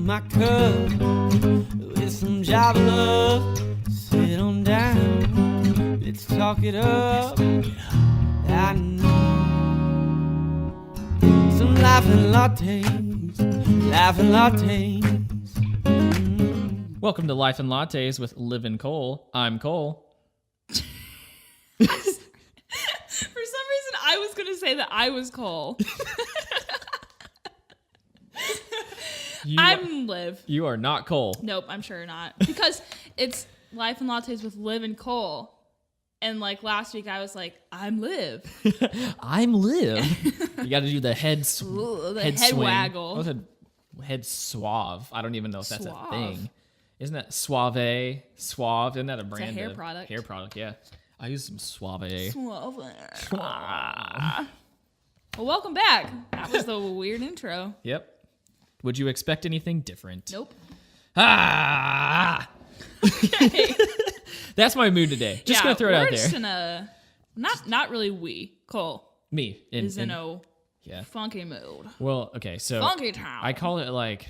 my cup with some Java love. Sit on down, let's talk it up. I know some laughing lattes. Welcome to Life and Lattes with Liv and Cole. I'm Cole. For some reason, I was going to say that I was Cole. I'm Liv. You are not Cole. Nope, I'm sure not. Because it's Life and Lattes with Liv and Cole. And like last week, I was like, I'm Liv. I'm Liv. You got to do the head swing. Waggle. What's a head suave? I don't even know if that's Suave. a thing. Isn't that suave? Suave? Isn't that a brand? It's a hair of product. Hair product, yeah. I use some suave. Well, welcome back. That was the weird intro. Yep. Would you expect anything different? Nope. Ah! Okay. That's my mood today. Just gonna throw it out we're there. Just in a not really Cole Me is in a yeah. funky mood. Well, okay, so Funky town. I call it like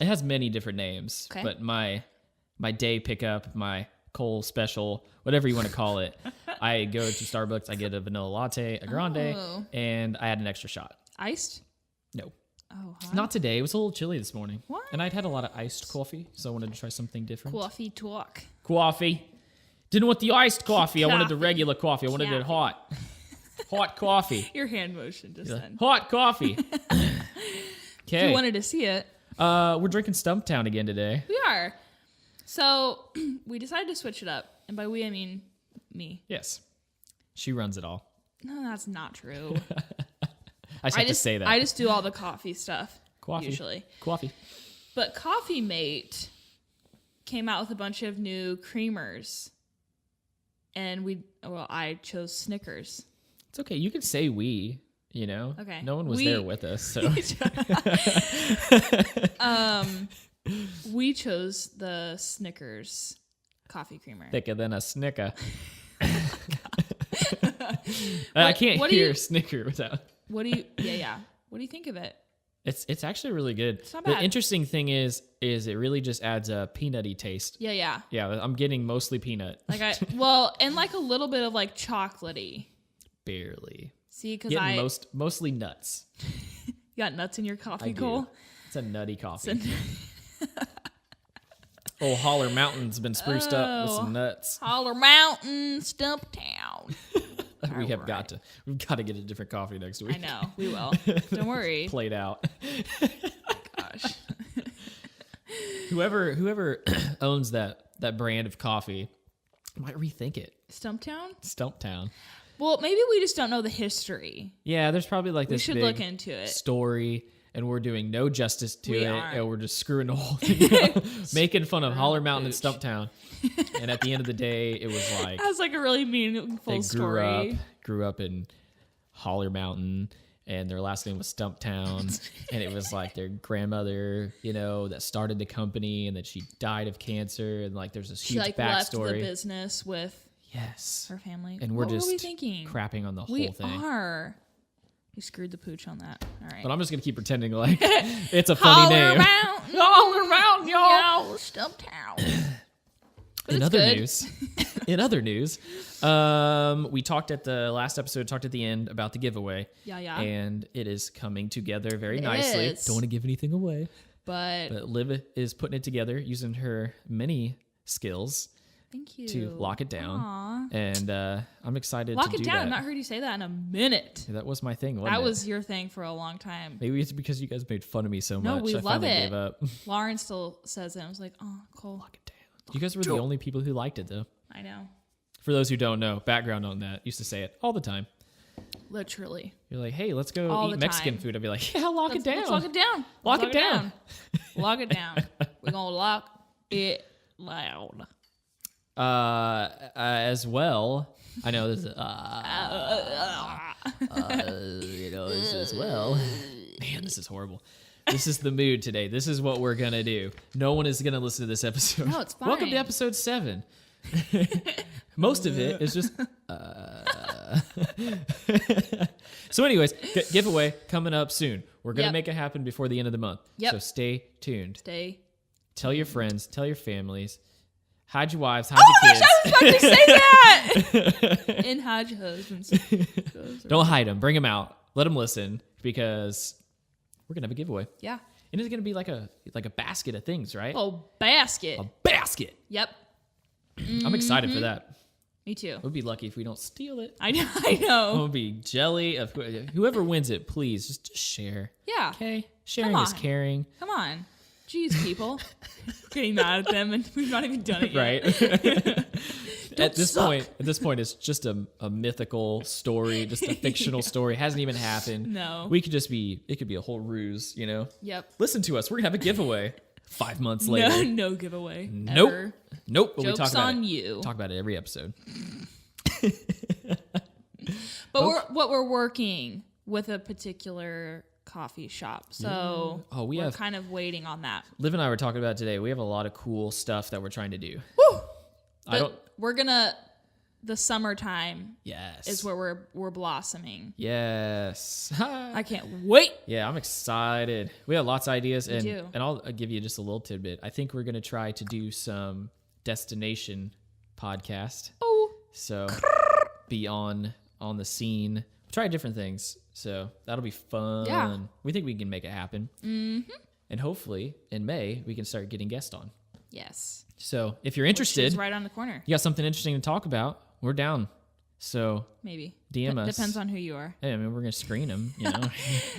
it has many different names, Okay. but my day pickup, my Cole special, whatever you want to call it, I go to Starbucks, I get a vanilla latte, a grande, and I add an extra shot. Iced? No, Oh, huh? not today. It was a little chilly this morning, What? and I'd had a lot of iced coffee, so I wanted to try something different. Coffee talk. Coffee. Didn't want the iced coffee. I wanted the Coffee. regular coffee. I wanted it hot. Hot coffee. Your hand motion just then. Hot coffee. If Okay. you wanted to see it. We're drinking Stumptown again today. We are. So we decided to switch it up. And by we, I mean me. Yes. She runs it all. No, that's not true. I just have to say that. I just do all the coffee stuff. Coffee. Usually. Coffee. But Coffee-mate came out with a bunch of new creamers. And I chose Snickers. It's okay. You can say we, you know. Okay. No one was there with us, so. We chose the Snickers coffee creamer. Thicker than a Snicker. I can't what do hear you- Snicker without. What do you? Yeah. What do you think of it? It's actually really good. It's not The bad. interesting thing is it really just adds a peanutty taste. Yeah. Yeah, I'm getting mostly peanut. Like and like a little bit of like chocolatey. Barely. See, because Getting mostly nuts. you got nuts in your coffee, I do. Cole. It's a nutty coffee. Old Holler Mountain's been spruced up with some nuts. Holler Mountain, Stumptown. We've got to get a different coffee next week. I know, we will. Don't worry. Played out. Gosh. Whoever owns that brand of coffee might rethink it. Stumptown? Well, Well, maybe we just don't know the history. yeah, there's probably like We this should big look into it. story, and we're doing no justice to We it, aren't. and we're just screwing the whole thing up, making fun of Holler Mountain and Pooch. Stumptown. And at the end of the day, it was like That's like a really meaningful they story. grew up in Holler Mountain, and their last name was Stumptown, and it was like their grandmother, that started the company, and then she died of cancer, and like there's this She huge like left the backstory. business with Yes, her family. and we're what just were we thinking? crapping on the We whole thing. are. We screwed the pooch on that. All right. But I'm just gonna keep pretending like it's a funny Holler name. Mountain, Holler Mountain, y'all. y'all, Stumptown. But In it's other good. news, we talked at the last episode, talked at the end about the giveaway. Yeah. And it is coming together very It nicely. is. Don't want to give anything away. But But Liv is putting it together using her many skills thank you. to lock it down. Aw. And I'm excited Lock to it do down. that. I've not heard you say that in a minute. That was my thing, wasn't That it? was your thing for a long time. Maybe it's because you guys made fun of me so No, much. we I love finally it. gave up. Lauren still says it. I was like, oh, Cole. Lock it down. You guys were the only people who liked it, though. I know. For those who don't know, background on that, used to say it all the time. Literally. You're like, hey, let's go All eat the Mexican time. food. I'd be like, yeah, lock it down. Let's lock it down. Lock Let's it down. Lock it down. We're going to lock it loud. As well, I know this is, this as well. Man, this is horrible. This is the mood today. This is what we're going to do. No one is going to listen to this episode. No, it's fine. Welcome to episode 7. Most of it is just, So anyways, giveaway coming up soon. We're going to Yep. make it happen before the end of the month. Yep. So stay tuned. Tell your friends, tell your families. Hide your wives, hide your kids. I was about to say that. And hide your husbands. Don't hide them. Bring them out. Let them listen because we're going to have a giveaway. Yeah. And it's going to be like a basket of things, right? Oh, basket. A basket. Yep. I'm excited for that. Me too. We'll be lucky if we don't steal it. I know. We'll be jelly of whoever wins it. Please just share. Yeah. Okay. Sharing is on. caring. Come on. Jeez, people. Getting mad at them and we've not even done it yet. Right. At this suck. point, it's just a mythical story, just a fictional story. It hasn't even happened. No. It could be a whole ruse, you know? Yep. Listen to us. We're going to have a giveay 5 months later. No giveaway. Nope. Ever. Nope. But Joke's we talk about on it. you. Talk about it every episode. But we're working with a particular coffee shop. So we're kind of waiting on that. Liv and I were talking about it today. We have a lot of cool stuff that we're trying to do. Woo! But the summertime Yes. is where we're blossoming. Yes. I can't wait. Yeah, I'm excited. We have lots of ideas, Me and too. I'll give you just a little tidbit. I think we're gonna try to do some destination podcast. Oh. So be on the scene. Try different things. So that'll be fun. Yeah. We think we can make it happen. Mm-hmm. And hopefully in May we can start getting guests on. Yes. So if you're interested, It's right on the corner. you got something interesting to talk about, we're down. So Maybe. DM us. Depends on who you are. Hey, I mean, we're gonna screen them. You know.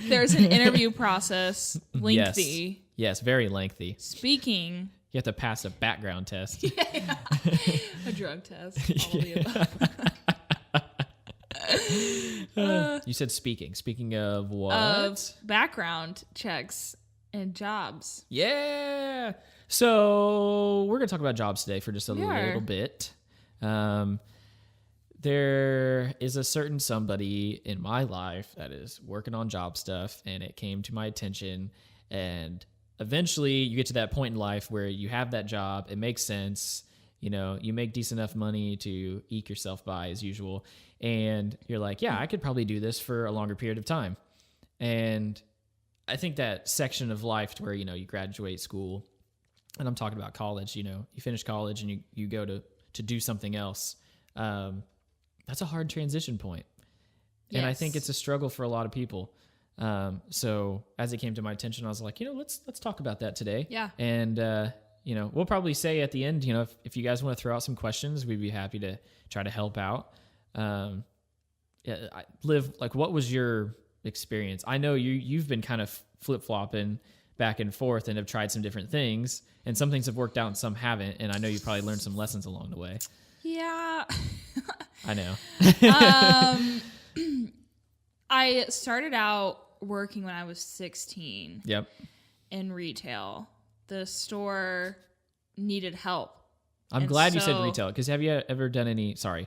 There's an interview process. Lengthy. Yes, very lengthy. Speaking. You have to pass a background test. A drug test. All of the above. You said speaking. Speaking of what? Of background checks and jobs. Yeah. So we're going to talk about jobs today for just a little bit. There is a certain somebody in my life that is working on job stuff, and it came to my attention. And eventually you get to that point in life where you have that job. It makes sense. You know, you make decent enough money to eke yourself by as usual. And you're like, yeah, I could probably do this for a longer period of time. And I think that section of life to where, you know, you graduate school, and I'm talking about college, you know, you finish college and you go to do something else. That's a hard transition point. Yes. And I think it's a struggle for a lot of people. So as it came to my attention, I was like, you know, let's talk about that today. Yeah. And, you know, we'll probably say at the end, you know, if you guys want to throw out some questions, we'd be happy to try to help out. Liv, like, what was your experience? I know you've been kind of flip-flopping back and forth and have tried some different things, and some things have worked out and some haven't. And I know you probably learned some lessons along the way. Yeah. I know. I started out working when I was 16 Yep. in retail. The store needed help. I'm And glad you said so- retail, because have you ever done any, have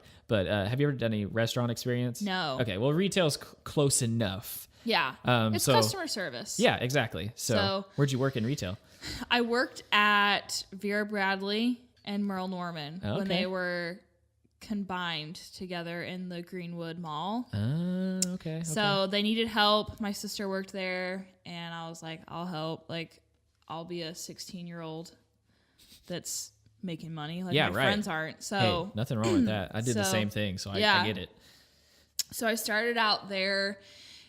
you ever done any restaurant experience? No. Okay, well, retail's close enough. Yeah. It's so- customer service. Yeah, exactly. So where'd you work in retail? I worked at Vera Bradley and Merle Norman when Okay. they were combined together in the Greenwood Mall. Okay. So they needed help. My sister worked there, and I was like, I'll help. Like, I'll be a 16-year-old that's making money. Like, Yeah, my right. friends aren't. Hey, So, nothing wrong with that. I did the So, same thing, so I yeah. get it. so I started out there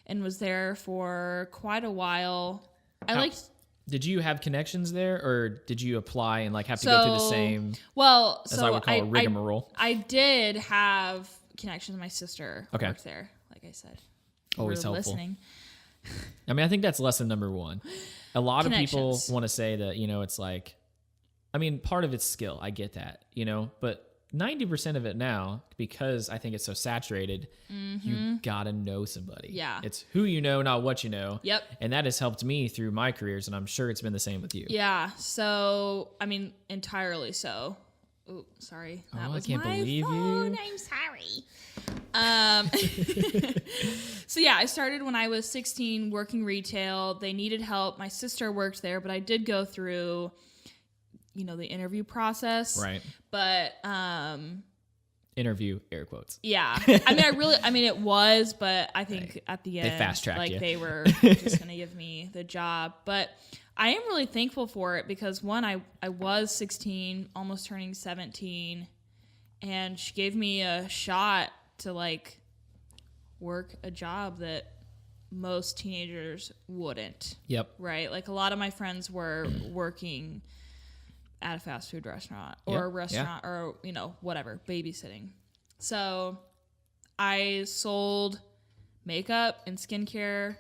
and was there for quite a while. I How- liked... Did you have connections there, or did you apply and like have to go through the same, Well, as I would call a rigmarole? I did have connections. My sister Okay. worked there, like I said. Always We're helpful. Listening. I mean, I think that's lesson number one. A lot of people Connections. want to say that, you know, it's like, I mean, part of it's skill. I get that, you know, but 90% of it now, because I think it's so saturated, you gotta know somebody. Yeah. It's who you know, not what you know. Yep. And that has helped me through my careers, and I'm sure it's been the same with you. Yeah. So, I mean, entirely so. Oh, sorry. That Oh, I was can't my believe phone. you. I'm sorry. So yeah, I started when I was 16 working retail. They needed help. My sister worked there, but I did go through, you know, the interview process. Right. But interview, air quotes. Yeah. I mean, it was, but I think at the end, fast-tracked like you. they were just going to give me the job. But I am really thankful for it because one, I was 16, almost turning 17, and she gave me a shot to like work a job that most teenagers wouldn't. Yep. Right? Like a lot of my friends were working at a fast food restaurant or a restaurant or, you know, whatever, babysitting. So I sold makeup and skincare,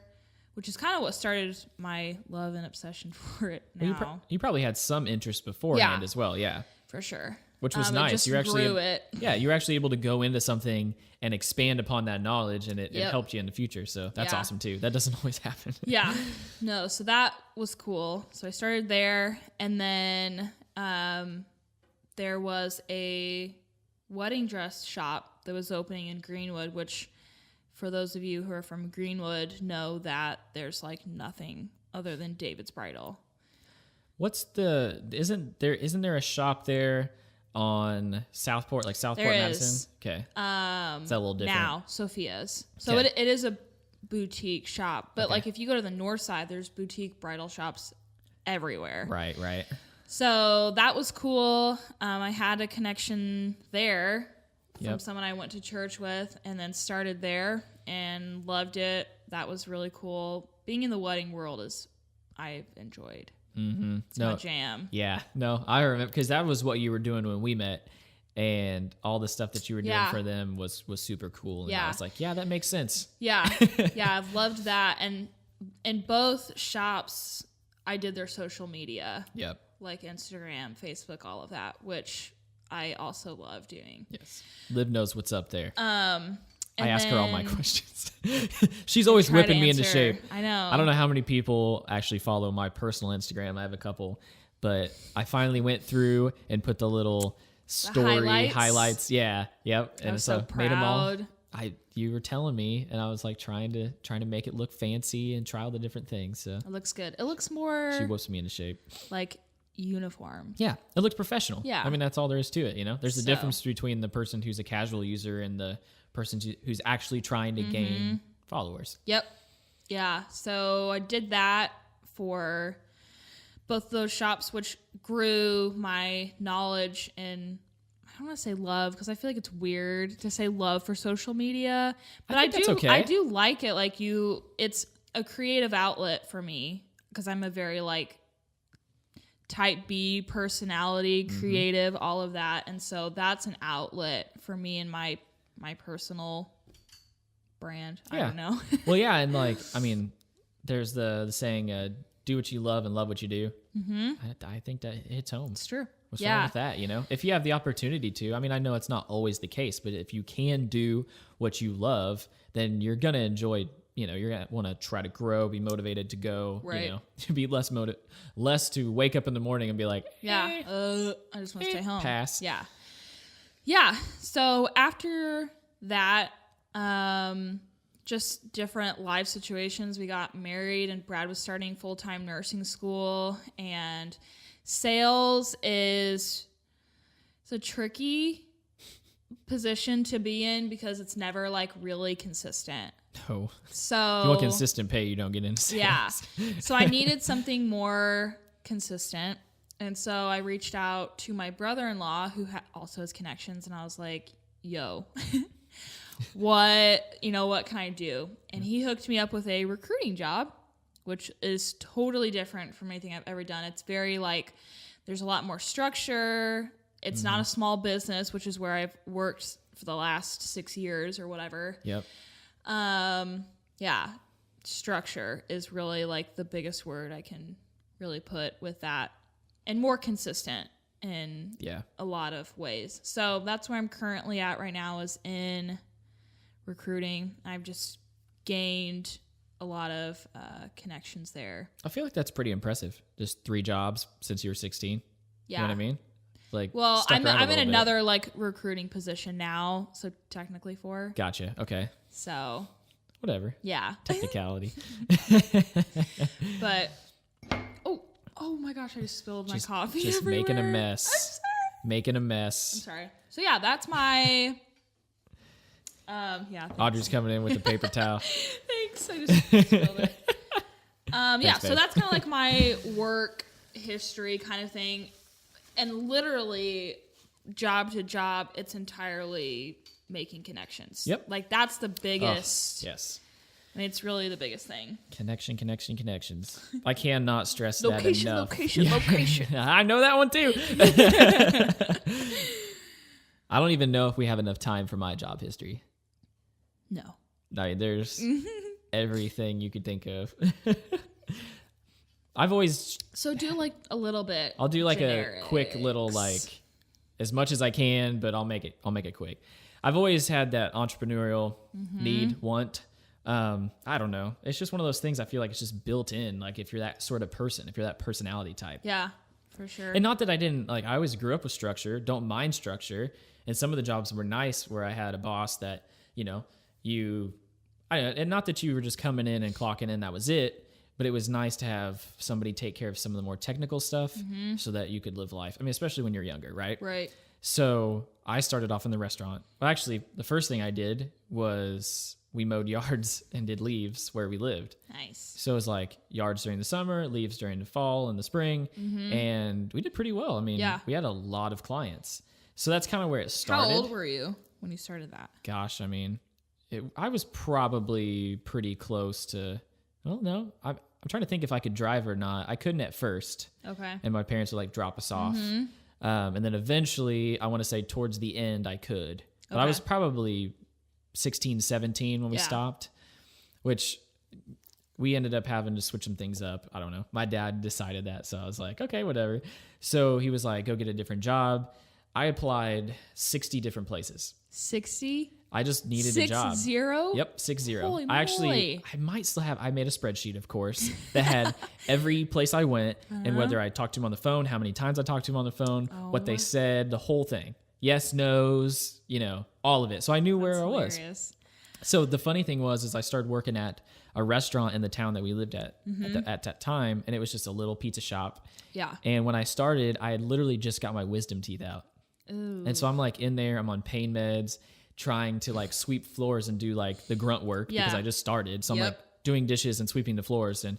which is kind of what started my love and obsession for it now. Well, you probably had some interest beforehand as well. Yeah. For sure. Which was It nice. just You're actually grew it. Yeah, you're actually able to go into something and expand upon that knowledge, and it helped you in the future. So that's awesome too. That doesn't always happen. Yeah. No, so that was cool. So I started there, and then there was a wedding dress shop that was opening in Greenwood, which for those of you who are from Greenwood know that there's like nothing other than David's Bridal. Isn't there a shop there on Southport, like Southport There Madison? is. Okay. Is that a little different? Now, Sophia's. So Okay. it is a boutique shop, but like if you go to the north side, there's boutique bridal shops everywhere. Right. So that was cool. I had a connection there from Yep. someone I went to church with, and then started there and loved it. That was really cool. Being in the wedding world I've enjoyed. Mm-hmm. It's my jam. Yeah. No, I remember because that was what you were doing when we met, and all the stuff that you were doing for them was super cool. And I was like, yeah, that makes sense. Yeah. Yeah, I've loved that. And in both shops, I did their social media. Yep. Like Instagram, Facebook, all of that, which I also love doing. Yes. Liv knows what's up there. I ask her all my questions. She's always whipping me into shape. I know. I don't know how many people actually follow my personal Instagram. I have a couple, but I finally went through and put the little story highlights. Yeah. Yep. I And was so so made them all. proud. You were telling me, and I was like trying to make it look fancy and try all the different things. So It looks good. It looks more she whips me into shape. like uniform. Yeah, it looks professional. Yeah. I mean, that's all there is to it. You know, there's a difference between the person who's a casual user and the person who's actually trying to gain followers. Yep. Yeah. So I did that for both those shops, which grew my knowledge and I don't want to say love because I feel like it's weird to say love for social media, but I think do. that's okay. I do like it. Like it's a creative outlet for me because I'm a very like type B personality, creative, all of that, and so that's an outlet for me and my personal brand. I don't know. Well, yeah, and like, I mean, there's the saying, do what you love and love what you do. Mm-hmm. I think that hits home. It's true. What's wrong with that, you know? If you have the opportunity to, I mean, I know it's not always the case, but if you can do what you love, then you're going to enjoy, you know, you're going to want to try to grow, be motivated to go, you know, to be less to wake up in the morning and be like, I just want to stay home. Pass. Yeah. Yeah. So after that, just different life situations. We got married and Brad was starting full-time nursing school, and sales it's a tricky position to be in because it's never like really consistent. oh, So if you want consistent pay, you don't get into sales. yeah. So I needed something more consistent. And so I reached out to my brother-in-law who also has connections. And I was like, yo, what can I do? And he hooked me up with a recruiting job, which is totally different from anything I've ever done. It's very like, there's a lot more structure. It's not a small business, which is where I've worked for the last 6 years or whatever. Yep. Yeah, structure is really like the biggest word I can really put with that, and more consistent in a lot of ways. So that's where I'm currently at right now, is in recruiting. I've just gained a lot of connections there. I feel like that's pretty impressive. Just 3 jobs since you were 16. Yeah. You know what I mean? Like, well, stuck I'm around a in little bit. another like recruiting position now, so technically 4. Gotcha. Okay. So Whatever. yeah. Technicality. But oh my gosh, I just spilled my coffee Just everywhere. making a mess. Making a mess. I'm sorry. So yeah, that's my Yeah. Thanks. Audrey's coming in with the paper towel. Thanks. I just spilled it. Yeah. Thanks, So babe. that's kind of like my work history kind of thing, and literally job to job, it's entirely making connections. Yep. Like that's the biggest. Yes. I mean, it's really the biggest thing. Connections. I cannot stress Location, that enough. location. I know that one too. I don't even know if we have enough time for my job history. No. Like, there's everything you could think of. I've always, So do like a little bit. I'll do like generics. a quick little, like, as much as I can, but I'll make it quick. I've always had that entrepreneurial need, want. I don't know. It's just one of those things I feel like it's just built in. Like if you're that sort of person, if you're that personality type. Yeah, for sure. And not that I didn't, like, I always grew up with structure, don't mind structure. And some of the jobs were nice where I had a boss that, you know, and not that you were just coming in and clocking in, that was it. But it was nice to have somebody take care of some of the more technical stuff so that you could live life. I mean, especially when you're younger, right? Right. So I started off in the restaurant. Well, actually, the first thing I did was we mowed yards and did leaves where we lived. Nice. So it was like yards during the summer, leaves during the fall and the spring. And we did pretty well. I mean, we had a lot of clients. So that's kind of where it started. How old were you when you started that? Gosh, I mean, I was probably pretty close to, well, no, I'm trying to think if I could drive or not. I couldn't at first. Okay. And my parents would like drop us off. And then eventually, I want to say towards the end, I could. But I Okay. was probably 16, 17 when we stopped, which we ended up having to switch some things up. I don't know. My dad decided that. So I was like, okay, whatever. So he was like, go get a different job. I applied 60 different places. 60? I just needed a job. 60? Yep, 60. Holy I might still have, I made a spreadsheet, of course, that had every place I went and whether I talked to him on the phone, how many times I talked to him on the phone, what they said, the whole thing. Yes, no's, you know, all of it. So I knew where I was. Hilarious. So the funny thing was I started working at a restaurant in the town that we lived at at that time, and it was just a little pizza shop. Yeah. And when I started, I had literally just got my wisdom teeth out. Ooh. And so I'm like in there, I'm on pain meds, trying to like sweep floors and do like the grunt work because I just started. So I'm like doing dishes and sweeping the floors, and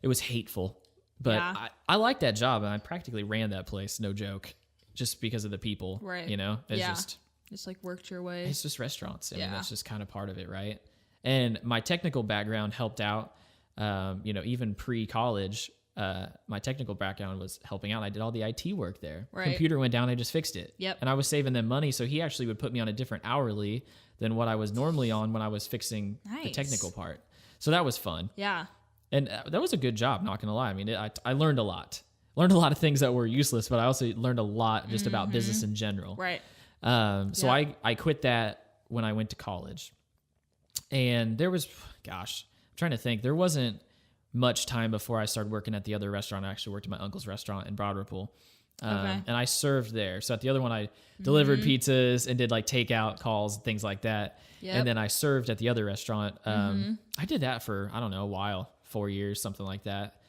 it was hateful. But I liked that job, and I practically ran that place, no joke, just because of the people. Right. You know, it's just like worked your way. it's just restaurants. I mean, that's just kind of part of it, right? And my technical background helped out. You know, even pre-college, my technical background was helping out. I did all the IT work there. Right. Computer went down, I just fixed it. Yep. And I was saving them money, so he actually would put me on a different hourly than what I was normally on when I was fixing the Nice. technical part. So that was fun. Yeah. And that was a good job, not gonna lie. I mean, I learned a lot. Learned a lot of things that were useless, but I also learned a lot just about business in general. Right. So I quit that when I went to college. And there was, gosh, I'm trying to think. There wasn't much time before I started working at the other restaurant. I actually worked at my uncle's restaurant in Broad Ripple. Okay. And I served there. So at the other one, I delivered pizzas and did like takeout calls, things like that. Yep. And then I served at the other restaurant. I did that for, I don't know, a while, 4 years, something like that.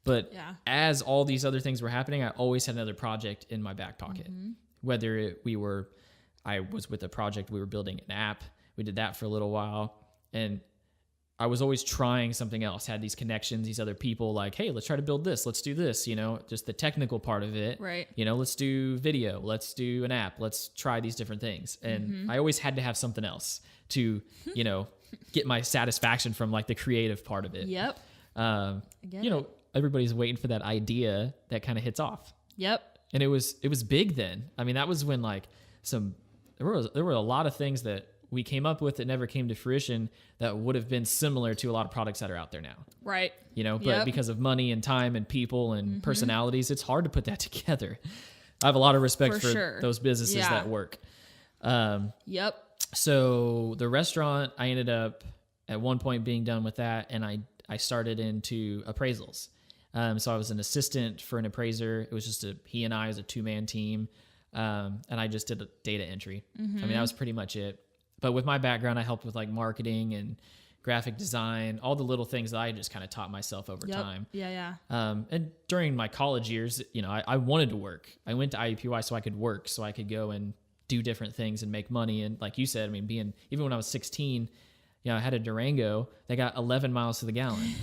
But as all these other things were happening, I always had another project in my back pocket. Whether I was with a project, we were building an app. We did that for a little while. And I was always trying something else, had these connections, these other people like, hey, let's try to build this. Let's do this, you know, just the technical part of it. Right. You know, let's do video. Let's do an app. Let's try these different things. And I always had to have something else to, you know, get my satisfaction from like the creative part of it. Yep. You know, everybody's waiting for that idea that kind of hits off. Yep. And it was big then. I mean, that was when like there were a lot of things that we came up with that never came to fruition that would have been similar to a lot of products that are out there now. Right. You know, but because of money and time and people and personalities, it's hard to put that together. I have a lot of respect for those businesses that work. Yep. So the restaurant, I ended up at one point being done with that, and I started into appraisals. So I was an assistant for an appraiser. It was just he and I as a 2-man team. And I just did data entry. I mean, that was pretty much it. But with my background, I helped with like marketing and graphic design, all the little things that I just kind of taught myself over time. Yeah. And during my college years, you know, I wanted to work. I went to IUPUI so I could work, so I could go and do different things and make money. And like you said, I mean, even when I was 16, I had a Durango that got 11 miles to the gallon.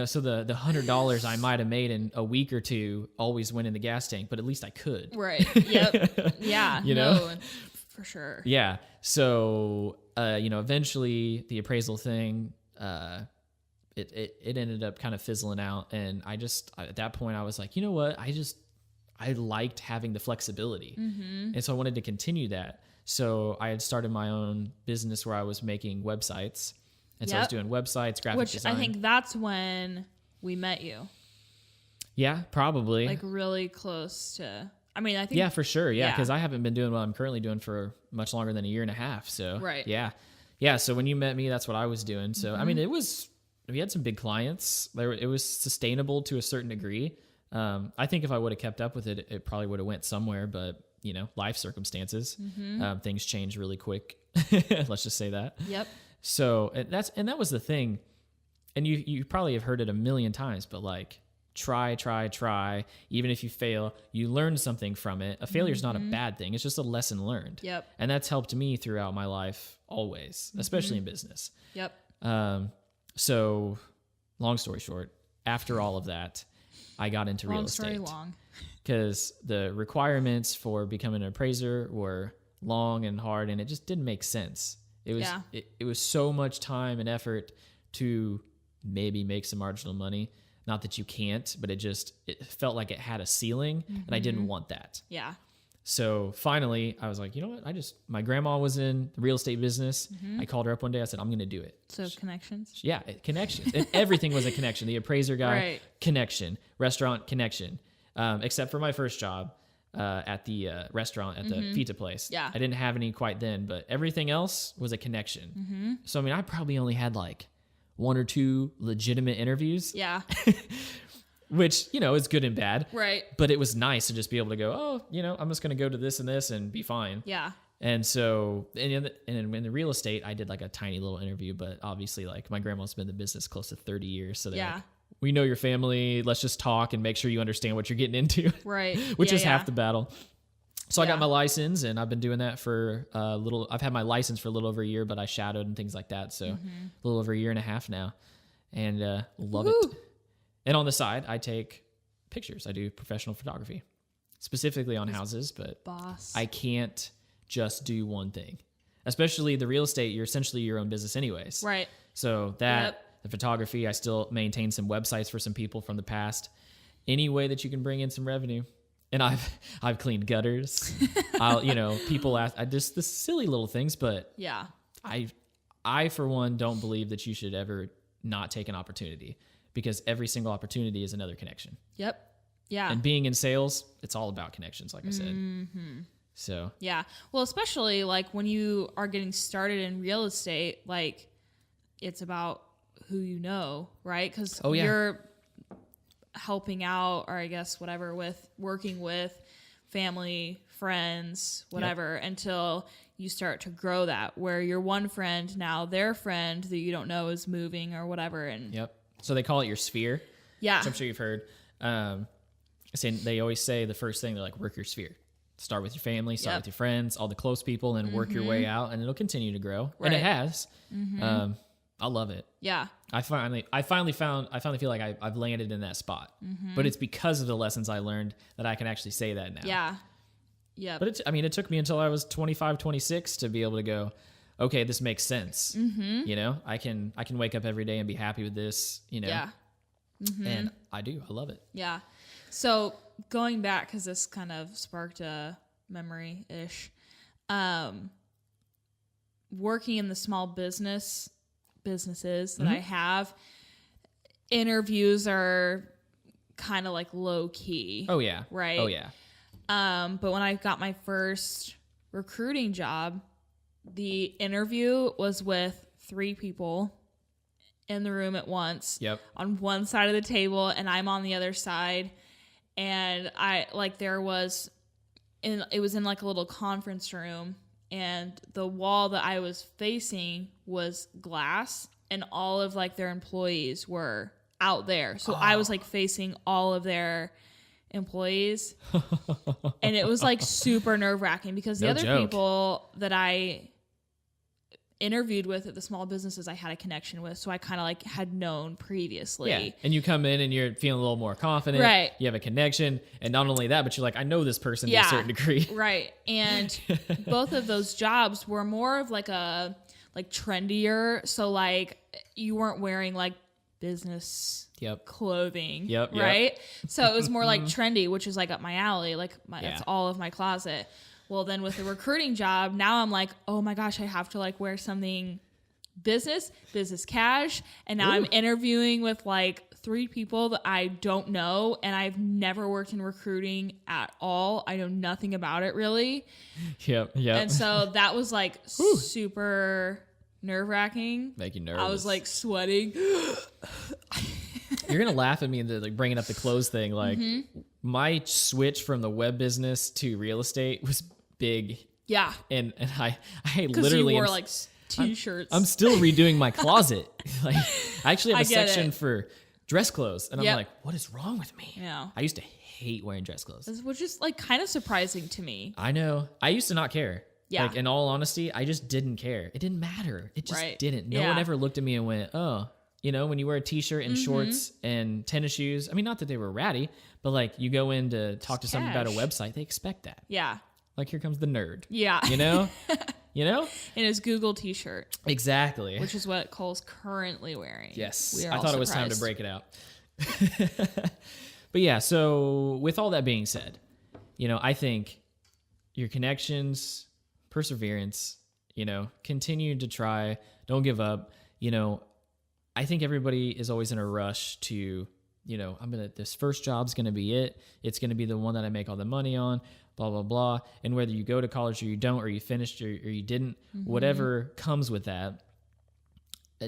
So the $100 I might have made in a week or two always went in the gas tank, but at least I could. Right. Yep. Yeah. No, for sure. Yeah. So, eventually the appraisal thing, it ended up kind of fizzling out. And at that point I was like, you know what? I liked having the flexibility. And so I wanted to continue that. So I had started my own business where I was making websites. And so I was doing websites, graphic design. I think that's when we met you. Yeah, probably. Like really close to, I think. Yeah, for sure. Yeah. Cause I haven't been doing what I'm currently doing for much longer than a year and a half. So right. Yeah. Yeah. So when you met me, that's what I was doing. So, we had some big clients. It was sustainable to a certain degree. I think if I would have kept up with it, it probably would have went somewhere, but life circumstances, things change really quick. Let's just say that. Yep. So that was the thing. And you probably have heard it a million times, but like try. Even if you fail, you learn something from it. A failure is not a bad thing. It's just a lesson learned. Yep. And that's helped me throughout my life always, especially in business. Yep. So long story short, after all of that, I got into real estate. Long story long. Because the requirements for becoming an appraiser were long and hard, and it just didn't make sense. It was it was so much time and effort to maybe make some marginal money. Not that you can't, but it felt like it had a ceiling, and I didn't want that. Yeah. So finally, I was like, you know what? My grandma was in the real estate business. I called her up one day. I said, I'm going to do it. So connections? Yeah, connections. And everything was a connection. The appraiser guy, right. Connection. Restaurant, connection. Except for my first job at the restaurant at the pizza place. Yeah. I didn't have any quite then, but everything else was a connection. So, I probably only had like 1 or 2 legitimate interviews. Yeah. Which, is good and bad. Right. But it was nice to just be able to go, I'm just going to go to this and this and be fine. Yeah. And so, and in the real estate, I did like a tiny little interview, but obviously like my grandma's been in the business close to 30 years. So they're like, we know your family. Let's just talk and make sure you understand what you're getting into. Right. Which is half the battle. So I got my license, and I've been doing that for I've had my license for a little over a year, but I shadowed and things like that. So a little over a year and a half now, and love it. And on the side, I take pictures. I do professional photography, specifically on houses, but boss. I can't just do one thing. Especially the real estate, you're essentially your own business anyways. Right. So the photography, I still maintain some websites for some people from the past. Any way that you can bring in some revenue. And I've cleaned gutters. People ask, just the silly little things, but yeah, I for one don't believe that you should ever not take an opportunity, because every single opportunity is another connection. Yep. Yeah. And being in sales, it's all about connections, like I said. So yeah, well, especially like when you are getting started in real estate, like it's about who you know, right? Because you're helping out, or I guess whatever, with working with family, friends, whatever, until you start to grow that, where your one friend, now their friend that you don't know is moving or whatever. And so they call it your sphere. Yeah. Which I'm sure you've heard. They always say the first thing, they're like, work your sphere. Start with your family, start with your friends, all the close people, and work your way out, and it'll continue to grow. Right. And it has. I love it. Yeah. I finally feel like I've landed in that spot, but it's because of the lessons I learned that I can actually say that now. Yeah. Yeah. But it took me until I was 25, 26 to be able to go, okay, this makes sense. I can wake up every day and be happy with this, Yeah. And I do, I love it. Yeah. So going back, cause this kind of sparked a memory-ish, working in the small businesses that I have, interviews are kind of like low key. Oh yeah. Right. Oh yeah. But when I got my first recruiting job, the interview was with 3 people in the room at once. Yep. On one side of the table, and I'm on the other side. And it was in like a little conference room, and the wall that I was facing was glass, and all of like their employees were out there. So I was like facing all of their employees. And it was like super nerve-wracking because the No other joke. people that I interviewed with at the small businesses I had a connection with, so I kind of like had known previously. Yeah. And you come in and you're feeling a little more confident. Right. You have a connection. And not only that, but you're like, I know this person to a certain degree. Right. And both of those jobs were more of like a trendier. So like you weren't wearing like business clothing. Yep. Right. So it was more like trendy, which is like up my alley. Like that's all of my closet. Well, then with the recruiting job, now I'm like, oh my gosh, I have to like wear something business cash. And now I'm interviewing with like 3 people that I don't know. And I've never worked in recruiting at all. I know nothing about it really. Yep. And so that was like super nerve-wracking. Make you nervous. I was like sweating. You're going to laugh at me into like bringing up the clothes thing. Like my switch from the web business to real estate was big. Yeah. And I Because literally you wore am- like t-shirts. I'm still redoing my closet. Like I actually have I a get section it. for dress clothes. And I'm Yep. like, what is wrong with me? Yeah. I used to hate wearing dress clothes. Which is like kind of surprising to me. I know. I used to not care. Yeah. Like in all honesty, I just didn't care. It didn't matter. It just didn't. No one ever looked at me and went, oh, you know, when you wear a t-shirt and shorts and tennis shoes, I mean, not that they were ratty, but like you go in to talk to someone about a cash. website, they expect that. Yeah. Like here comes the nerd. Yeah. You know? You know? In his Google t-shirt, Exactly. which is what Cole's currently wearing. Yes. We are I all thought it was time to surprised. break it out. But yeah, so with all that being said, you know, I think your connections, perseverance, you know, continue to try, don't give up. You know, I think everybody is always in a rush to, you know, this first job's going to be it. It's going to be the one that I make all the money on, blah, blah, blah. And whether you go to college or you don't, or you finished or you didn't, whatever comes with that,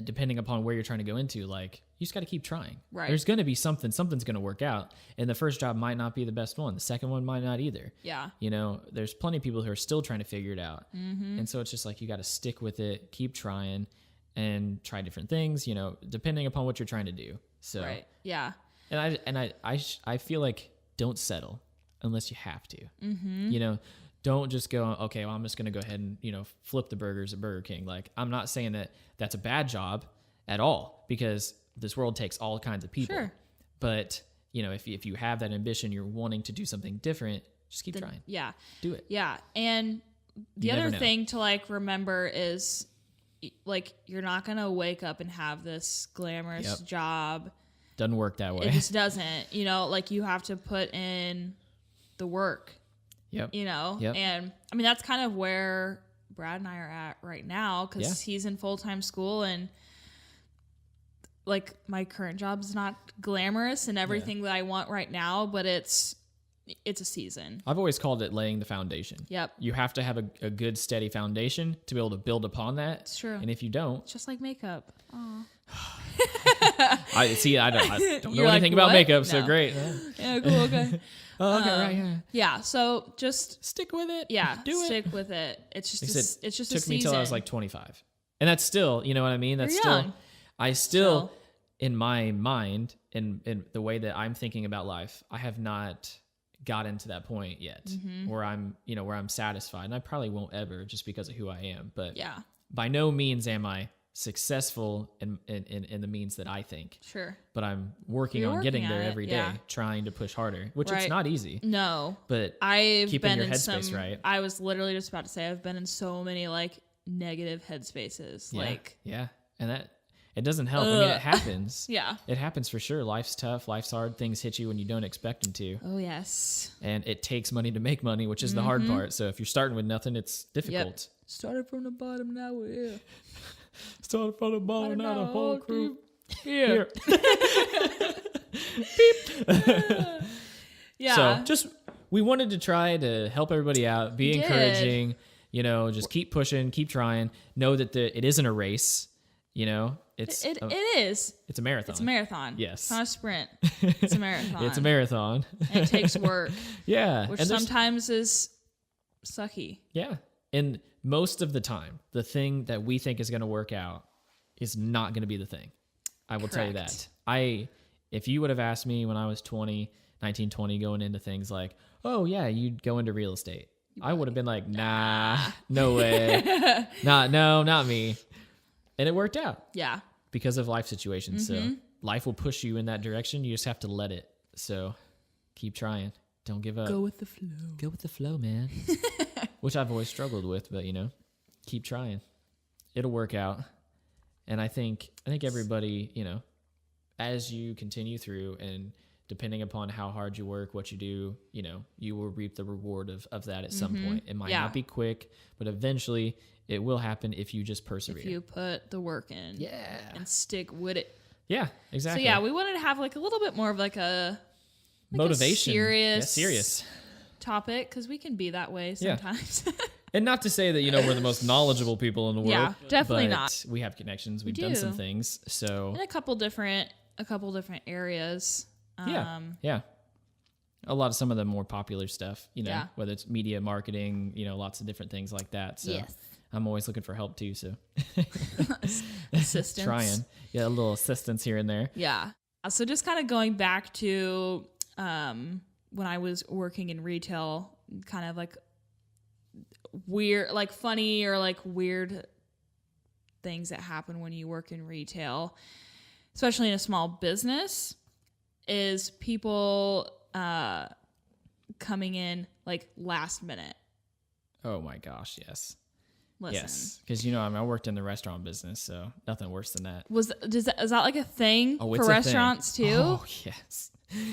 depending upon where you're trying to go into, like, you just got to keep trying. Right. There's going to be something's going to work out. And the first job might not be the best one. The second one might not either. Yeah. You know, there's plenty of people who are still trying to figure it out. And so it's just like, you got to stick with it, keep trying and try different things, you know, depending upon what you're trying to do. So, Right. Yeah. and I feel like don't settle unless you have to, you know, don't just go, okay, well, I'm just going to go ahead and, you know, flip the burgers at Burger King. Like, I'm not saying that that's a bad job at all, because this world takes all kinds of people. Sure. But, you know, if you have that ambition, you're wanting to do something different, just keep trying. Yeah. Do it. Yeah. And the You other never know. thing to like remember is like, you're not going to wake up and have this glamorous Yep. job. Doesn't work that way. It just doesn't, you know, like you have to put in the work, Yep. you know? Yep. And I mean, that's kind of where Brad and I are at right now, because he's in full-time school, and like my current job is not glamorous and everything that I want right now, but it's a season. I've always called it laying the foundation. Yep. You have to have a good, steady foundation to be able to build upon that. It's true. And if you don't, It's just like makeup. Aw. I don't know You're like, anything about "What?" makeup, so No. great. Yeah, cool, okay. Oh, okay, right, yeah. Yeah, so just Stick with it. yeah, Do it. stick with it. It's just Like I said, it's just took a me season. till I was like 25. And that's still, you know what I mean? That's You're still, young. I still, in my mind, in the way that I'm thinking about life, I have not got into that point yet where I'm, you know, where I'm satisfied. And I probably won't ever, just because of who I am. But Yeah, by no means am I successful in the means that I think. sure. But I'm working You're on getting working there at it, every day, yeah. trying to push harder, which it's Right. not easy. No, But I've keeping been your in headspace some. right. I was literally just about to say I've been in so many like negative headspaces. yeah, Like yeah, and that it doesn't help. I mean, it happens. yeah. It happens for sure. Life's tough. Life's hard. Things hit you when you don't expect them to. Oh yes. And it takes money to make money, which is the hard part. So if you're starting with nothing, it's difficult. Started from the bottom, now we're here. Started from the bottom, now the whole crew Here. Yeah. So just, we wanted to try to help everybody out, be We did. encouraging, you know, just keep pushing, keep trying. Know that it isn't a race, you know, it's it is. it's a marathon. It's a marathon. Yes. It's not a sprint. It's a marathon. It's a marathon. And it takes work, Yeah. which and there's- sometimes is sucky. Yeah. And most of the time, the thing that we think is going to work out is not going to be the thing. I will tell you that. Correct. if you would have asked me when I was 19, 20, going into things like, oh yeah, you'd go into real estate, I would have been like, nah, no way. Not me. And it worked out. Yeah. Because of life situations. So life will push you in that direction. You just have to let it. So keep trying. Don't give up. Go with the flow. Go with the flow, man. Which I've always struggled with, but keep trying. It'll work out. And I think everybody, as you continue through, and depending upon how hard you work, what you do, you will reap the reward of that at some point. It might not be quick, but eventually it will happen if you just persevere. If you put the work in. Yeah. And stick with it. Yeah, exactly. So yeah, we wanted to have like a little bit more of like a motivation. Serious topic, because we can be that way sometimes. And not to say that, we're the most knowledgeable people in the world. Yeah, definitely but not. We have connections. We've done some things. So in a couple different areas. Yeah. A lot of some of the more popular stuff, whether it's media marketing, lots of different things like that. So yes. I'm always looking for help too. So assistance. Trying. Yeah, a little assistance here and there. Yeah. So just kind of going back to when I was working in retail, kind of like weird, like funny or like weird things that happen when you work in retail, especially in a small business, is people coming in like last minute. Oh my gosh, yes. Listen. Yes, because I worked in the restaurant business, so nothing worse than that. Is that like a thing for restaurants too? Oh yes.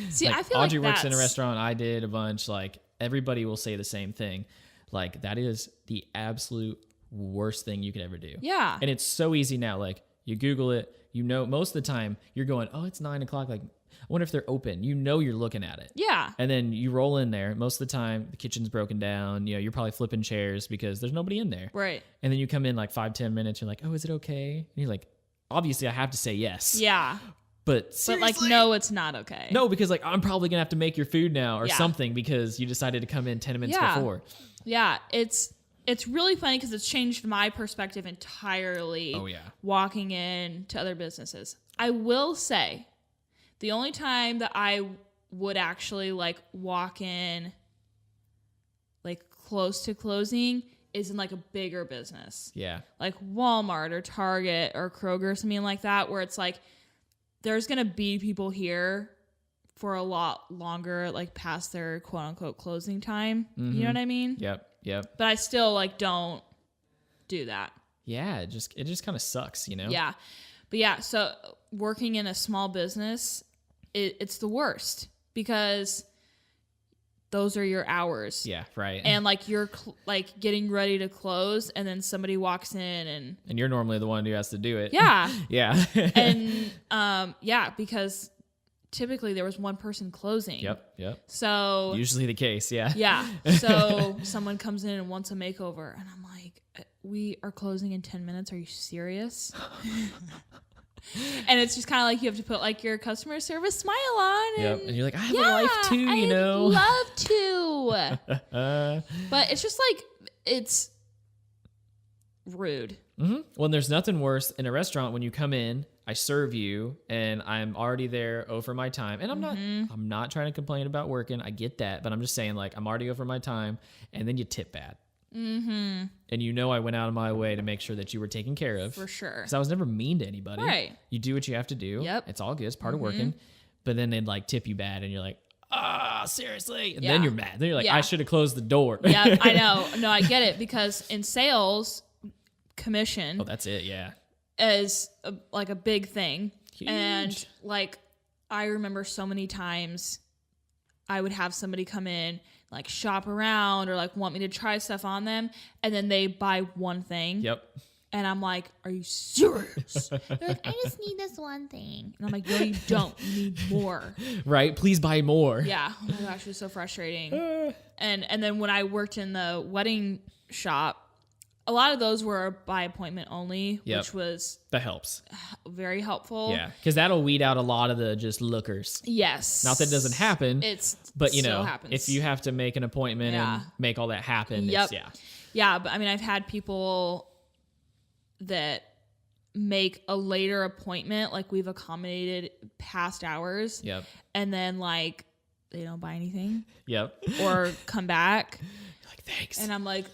See, like, I feel Audrey like works in a restaurant. I did a bunch. Like everybody will say the same thing. Like that is the absolute worst thing you could ever do. Yeah. And it's so easy now. Like you Google it, most of the time you're going, oh, it's 9:00. Like I wonder if they're open. You're looking at it. Yeah. And then you roll in there. Most of the time the kitchen's broken down. You're probably flipping chairs because there's nobody in there. Right. And then you come in like 5-10 minutes. You're like, oh, is it okay? And you're like, obviously I have to say yes. Yeah. But like, no, it's not okay. No, because like I'm probably gonna have to make your food now or Yeah. something because you decided to come in 10 minutes before. Yeah, it's really funny because it's changed my perspective entirely. Oh, yeah. Walking in to other businesses, I will say, the only time that I would actually like walk in, like close to closing, is in like a bigger business. Yeah. Like Walmart or Target or Kroger or something like that, where it's like there's gonna be people here for a lot longer, like past their quote unquote closing time. Mm-hmm. You know what I mean? Yep. But I still like don't do that. Yeah, it just kind of sucks, Yeah. But yeah, so working in a small business, it's the worst because those are your hours. Yeah, right. And like you're like getting ready to close, and then somebody walks in and you're normally the one who has to do it. Yeah. Yeah. And because typically there was one person closing. Yep. So usually the case, yeah. Yeah. So someone comes in and wants a makeover, and I'm like, we are closing in 10 minutes. Are you serious? And it's just kind of like you have to put like your customer service smile on. And, and you're like, I have a life too, I'd love to. But it's just like, it's rude. Mm-hmm. Well, there's nothing worse in a restaurant when you come in, I serve you, and I'm already there over my time. And I'm not trying to complain about working. I get that, but I'm just saying like I'm already over my time, and then you tip bad. Mm-hmm. And I went out of my way to make sure that you were taken care of. For sure. Because I was never mean to anybody. Right. You do what you have to do. Yep. It's all good. It's part of working. But then they'd like tip you bad, and you're like, seriously? And Yeah. then you're mad. Then you're like, Yeah. I should have closed the door. Yeah, I know. No, I get it, because in sales, commission Oh, that's it. Yeah. is like a big thing. Huge. And like, I remember so many times I would have somebody come in, like shop around or like want me to try stuff on them, and then they buy one thing. Yep. And I'm like, are you serious? They're like, I just need this one thing. And I'm like, no, you don't. You need more. Right? Please buy more. Yeah. Oh my gosh, it was so frustrating. And then when I worked in the wedding shop, a lot of those were by appointment only, which was That helps. very helpful. Yeah. Because that'll weed out a lot of the just lookers. Yes. Not that it doesn't happen. But still happens. if you have to make an appointment and make all that happen, Yep. it's, Yeah, but I mean, I've had people that make a later appointment, like we've accommodated past hours. Yep. And then like they don't buy anything. Yep. Or come back. You're like, thanks. And I'm like,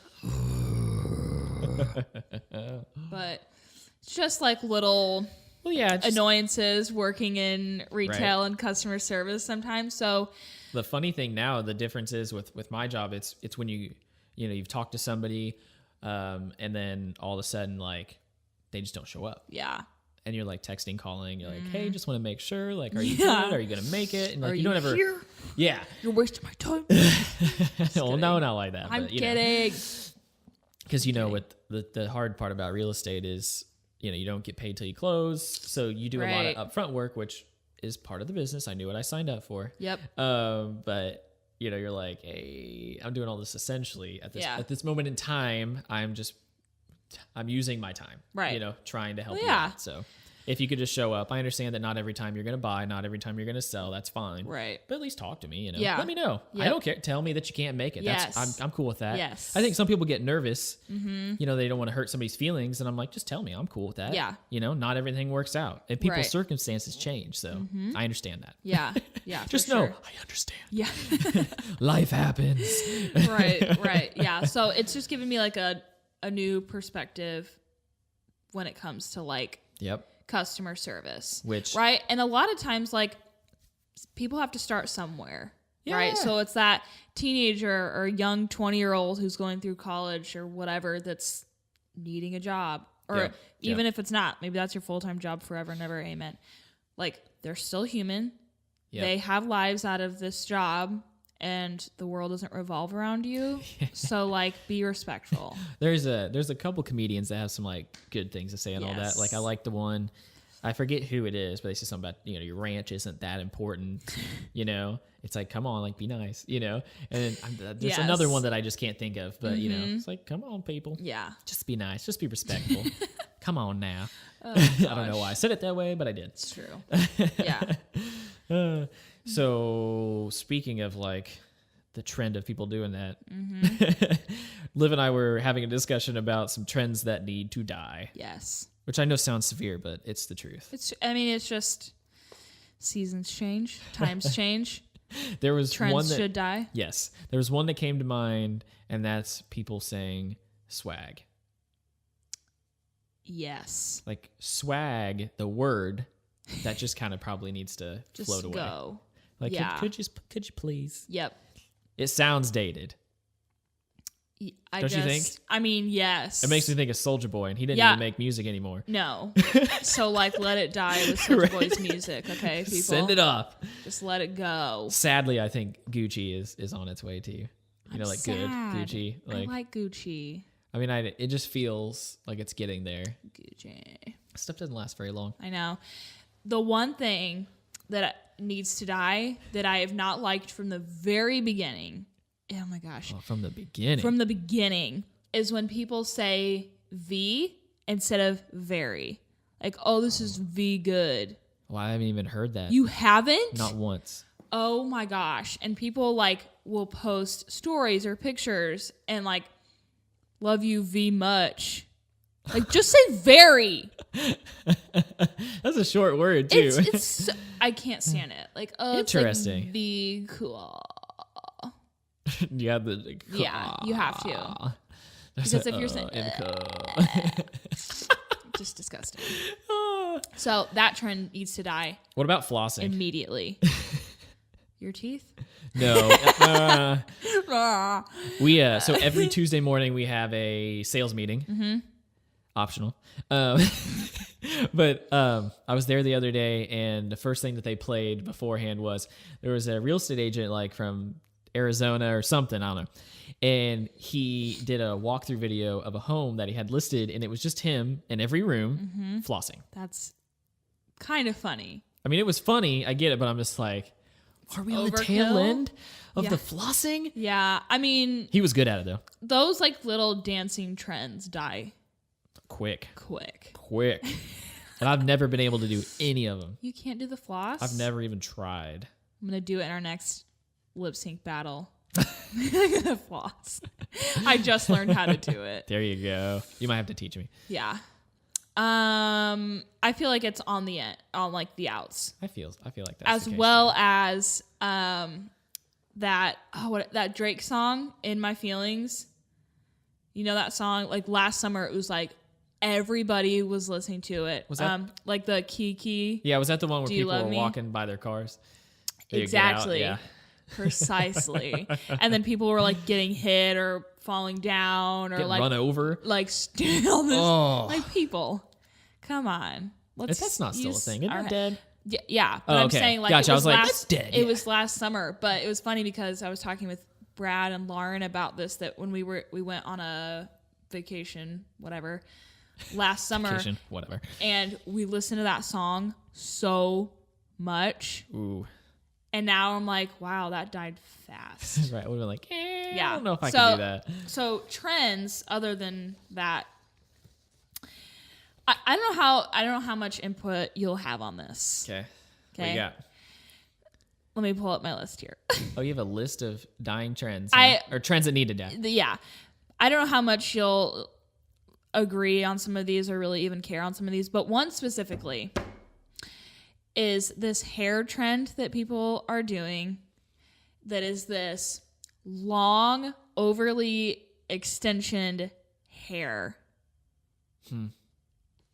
but it's just like little annoyances working in retail and customer service sometimes. So the funny thing now, the difference is with my job, it's when you've talked to somebody, and then all of a sudden like they just don't show up. Yeah. And you're like texting, calling, you're like, hey, just want to make sure, like, are you good? Are you going to make it? And like, are you don't ever, here? Yeah. You're wasting my time. Well, no, not like that. I'm but, kidding. Because, with the hard part about real estate is, you don't get paid till you close. So you do a lot of upfront work, which is part of the business. I knew what I signed up for. Yep. But, you're like, hey, I'm doing all this essentially at this moment in time. I'm using my time, right? Trying to help you out. So if you could just show up, I understand that not every time you're going to buy, not every time you're going to sell, that's fine. Right. But at least talk to me, Yeah. Let me know. Yep. I don't care. Tell me that you can't make it. Yes. I'm cool with that. Yes. I think some people get nervous. Mm-hmm. They don't want to hurt somebody's feelings. And I'm like, just tell me. I'm cool with that. Yeah. Not everything works out. And people's circumstances change. So I understand that. Yeah. Yeah. Just know, I understand. Yeah. Life happens. Right. Yeah. So it's just giving me like a new perspective when it comes to like customer service, right? And a lot of times like people have to start somewhere, right? So it's that teenager or young 20-year-old who's going through college or whatever that's needing a job, or even if it's not, maybe that's your full-time job forever and ever, amen. Like they're still human. They have lives out of this job, and the world doesn't revolve around you. So like be respectful. There's a couple comedians that have some like good things to say and all that. Like I like the one, I forget who it is, but they say something about, your ranch isn't that important. It's like, come on, like be nice, and there's another one that I just can't think of, but it's like, come on people. Yeah. Just be nice. Just be respectful. Come on now. I don't know why I said it that way, but I did. It's true. Yeah. So speaking of like the trend of people doing that, Liv and I were having a discussion about some trends that need to die. Yes. Which I know sounds severe, but it's the truth. It's just seasons change, times change. There was trends one that should die. Yes. There was one that came to mind, and that's people saying swag. Yes. Like swag, the word, that just kind of probably needs to just float away. Go. Like, could you please? Yep. It sounds dated. Don't you think? I mean, yes. It makes me think of Soulja Boy, and he didn't even make music anymore. No. So, like, let it die with Soulja Boy's music, okay, people? Send it off. Just let it go. Sadly, I think Gucci is on its way too. I'm like sad. Good Gucci. Like, I like Gucci. I mean, it just feels like it's getting there. Gucci. Stuff doesn't last very long. I know. The one thing that needs to die that I have not liked from the very beginning, oh my gosh. Oh, from the beginning. From the beginning is when people say V instead of very. Like, oh, this is V good. Well, I haven't even heard that. You haven't? Not once. Oh my gosh. And people like will post stories or pictures and like, love you V much. Like, just say very. That's a short word too. It's so, I can't stand it. Like, oh, interesting. It's like be cool. Yeah, yeah, you have to. Because if you're saying just disgusting. So that trend needs to die. What about flossing? Immediately. Your teeth? No. We so every Tuesday morning we have a sales meeting. Mm-hmm. Optional. But I was there the other day, and the first thing that they played beforehand was there was a real estate agent like from Arizona or something, I don't know. And he did a walkthrough video of a home that he had listed, and it was just him in every room flossing. That's kind of funny. I mean, it was funny. I get it, but I'm just like, are we on the tail end of the flossing? Yeah. I mean, he was good at it though. Those like little dancing trends die quick. And I've never been able to do any of them. You can't do the floss? I've never even tried. I'm going to do it in our next lip sync battle. I'm going to floss. I just learned how to do it. There you go. You might have to teach me. Yeah. I feel like it's on the end, on like the outs, I feel like that's as the case well too. as that Drake song "In My Feelings." You know that song? Like last summer, it was like everybody was listening to it. Was that like the Kiki? Yeah, was that the one where Do You people Love were Me? walking by their cars? They would get out, Exactly. Yeah. Precisely. And then people were like getting hit or falling down or Get like run over. like still this Oh. like people. Come on. That's not still a use thing. Isn't our it head. dead? Yeah, but Oh, I'm okay. saying like Gotcha. it I was was like, last, that's dead. It Yeah. was last summer, but it was funny because I was talking with Brad and Lauren about this, that when we went on a vacation, whatever, last summer, Vacation, whatever. and we listened to that song so much, Ooh. and now I'm like, wow, that died fast. Right. I would have been like, Yeah. I don't know if I can do that. So trends other than that, I don't know how much input you'll have on this. Okay. What Okay. you got? Let me pull up my list here. Oh, you have a list of dying trends. Or trends that need to die. Yeah. I don't know how much you'll agree on some of these or really even care on some of these, but one specifically is this hair trend that people are doing that is this long, overly extensioned hair.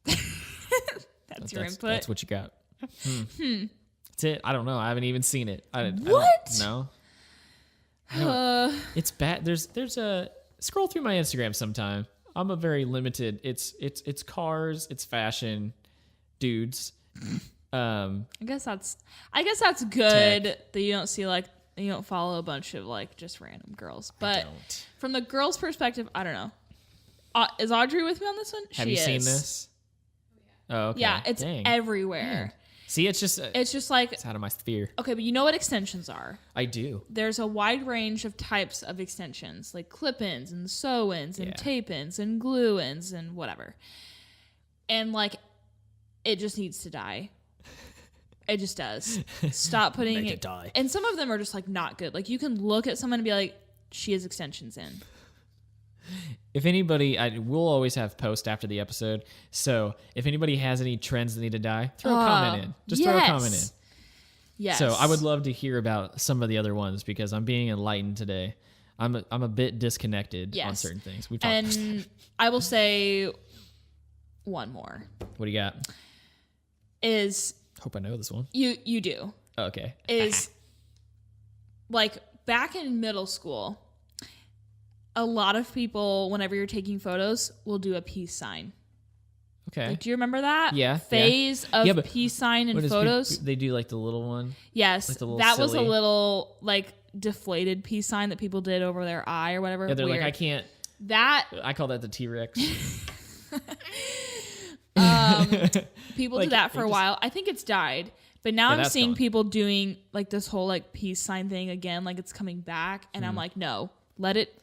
That's your input. That's what you got. That's it. I don't know. I haven't even seen it. What? No. It's bad. There's a scroll through my Instagram sometime. I'm a very limited. It's cars. It's fashion, dudes. I guess that's good that you don't see like you don't follow a bunch of like just random girls. But don't. from the girl's perspective, I don't know. Is Audrey with me on this one? Have you seen this? Oh, okay. Yeah, it's Dang. everywhere. See, it's just like it's out of my sphere. okay, but you know what extensions are? I do. There's a wide range of types of extensions, like clip-ins and sew-ins and Yeah. tape-ins and glue-ins and whatever. And like, it just needs to die. It just does. Stop putting Make it die. And some of them are just like not good. Like you can look at someone and be like, she has extensions in. If anybody, we'll always have post after the episode. So if anybody has any trends that need to die, throw a comment in. Just throw a comment in. Yes. So I would love to hear about some of the other ones because I'm being enlightened today. I'm a bit disconnected on certain things. We talked. And I will say one more What do you got? is Hope I know this one. you do. Oh, okay. Is like back in middle school, a lot of people, whenever you're taking photos, will do a peace sign. Okay. Like, do you remember that Yeah, phase of Yeah, but peace sign in What is photos? they do like the little one. Yes, like the little that was a silly- little like deflated peace sign that people did over their eye or whatever. Yeah, they're Weird. like, I can't. That I call that the T-Rex. people Like, did that for it a just- while. I think it's died, but now Yeah, I'm that's seeing gone. people doing like this whole like peace sign thing again, like it's coming back, and I'm like, no, let it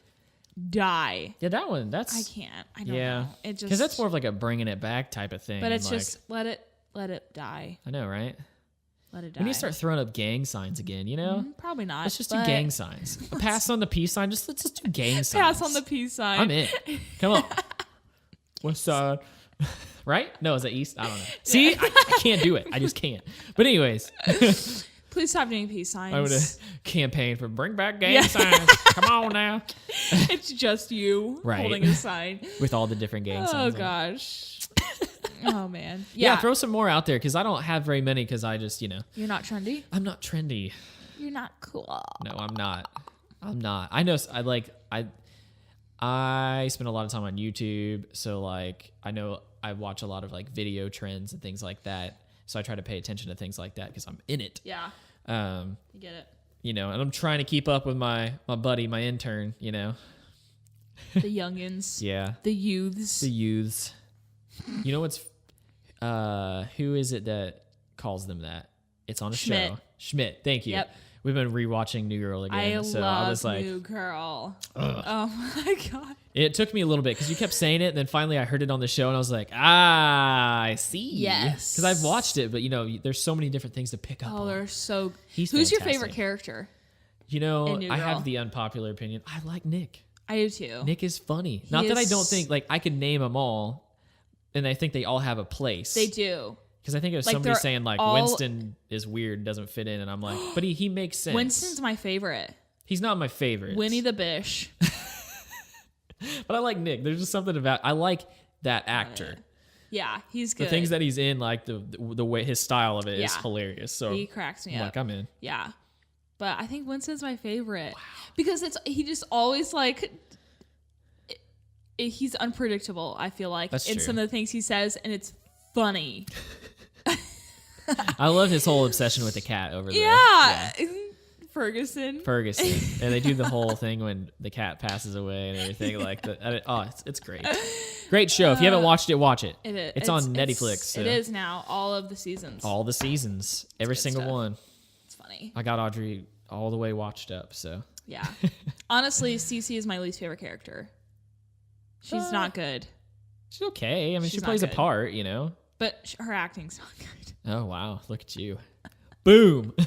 die. Yeah, that one. That's I can't. I don't yeah. know. It just Because that's more of like a bringing it back type of thing. But it's and, like, just let it die. I know, right? Let it die. We need to start throwing up gang signs again. You know, Probably not. let's just do but gang signs. Pass on the peace sign. Let's just do gang signs. Pass on the peace sign. I'm in. Come on. West side. Right? No, is that east? I don't know. See, I can't do it. I just can't. But anyways, Please stop doing peace signs. I would campaign for bring back gang Yeah. signs. Come on now. It's just you Right. holding a sign. With all the different gang Oh signs. on it. gosh. Oh man. Yeah, Yeah. throw some more out there because I don't have very many because I just, You're not trendy. I'm not trendy. You're not cool. No, I'm not. I know. I spend a lot of time on YouTube, so like I know I watch a lot of like video trends and things like that. So I try to pay attention to things like that because I'm in it. Yeah. You You get it. And I'm trying to keep up with my buddy, my intern. The youngins. Yeah, The youths. the youths. You know what's who is it that calls them that? It's on a Schmidt. show. Schmidt. Thank you. Yep. We've been rewatching New Girl again. I so love I was like, New Girl. Oh my god. it took me a little bit because you kept saying it, and then finally I heard it on the show, and I was like, I see. Yes. Because I've watched it, but there's so many different things to pick up Oh, on. they're so. He's Who's your fantastic. favorite character? in New I Girl? have the unpopular opinion. I like Nick. I do too. Nick is funny. Not that I don't is- think, like, I could name them all, And I think they all have a place. They do. Because I think it was Like, somebody they're saying, like, all- Winston is weird, doesn't fit in. And I'm like, but he makes sense. Winston's my favorite. He's not my favorite. Winnie the Bish. But I like Nick. There's just something about, I like that actor. Yeah, he's good. The things that he's in, like the way his style of it is Yeah. hilarious. So he cracks me I'm up. like, I'm in. Yeah. But I think Winston's my favorite. Because he just always like he's unpredictable, I feel like, That's in true. some of the things he says, and it's funny. I love his whole obsession with the cat over there. Yeah. Ferguson. And they do the whole thing when the cat passes away and everything like that. Oh, it's great. Great show. If you haven't watched it, watch it. It is. It's on Netflix. So. It is now. All of the seasons. All the seasons. Every good single stuff. one. It's funny. I got Audrey all the way watched up, so. Yeah. Honestly, Cece is my least favorite character. She's not good. She's okay. I mean, She's she not plays a good. part, you know? But her acting's not good. Oh, wow. Look at you. Boom. Boom.